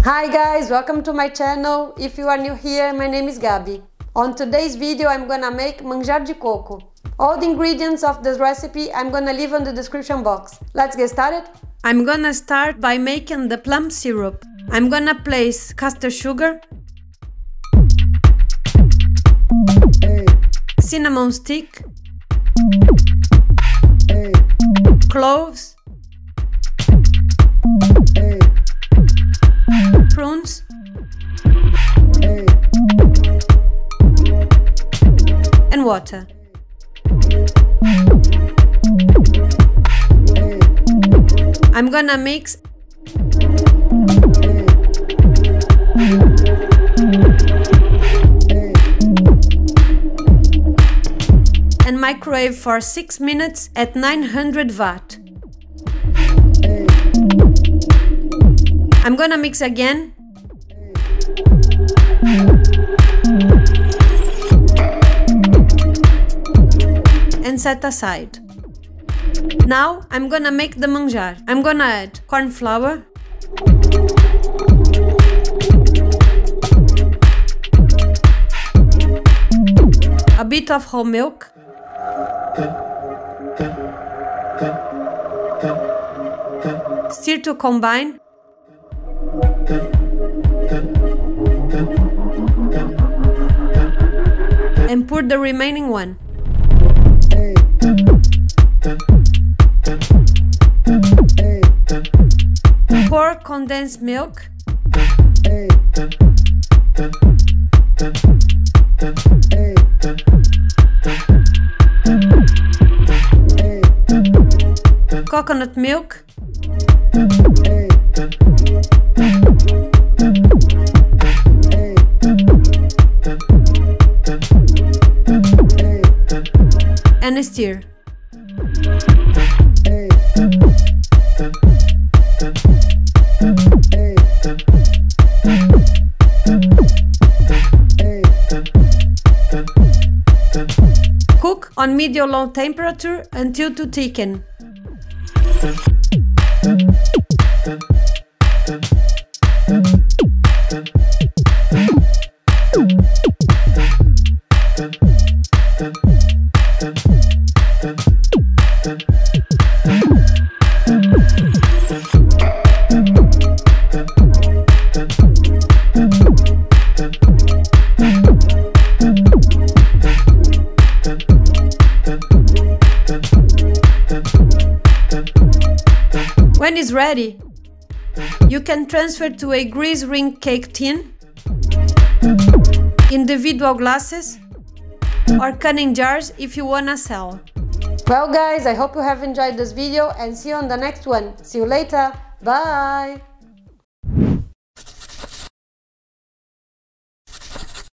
Hi guys, welcome to my channel. If you are new here, my name is Gabi. On today's video I'm gonna make manjar de coco. All the ingredients of this recipe I'm gonna leave in the description box. Let's get started. I'm gonna start by making the plum syrup. I'm gonna place caster sugar, cinnamon stick, cloves, prunes, and water. I'm gonna mix and microwave for 6 minutes at 900 watt. I'm gonna mix again and set aside. Now I'm gonna make the manjar. I'm gonna add corn flour, a bit of whole milk, stir to combine, and pour the remaining one. Pour condensed milk, coconut milk, and stir. Cook on medium-low temperature until to thicken. When it's ready, you can transfer to a grease ring cake tin, individual glasses, or canning jars if you wanna sell. Well guys, I hope you have enjoyed this video and see you on the next one. See you later. Bye!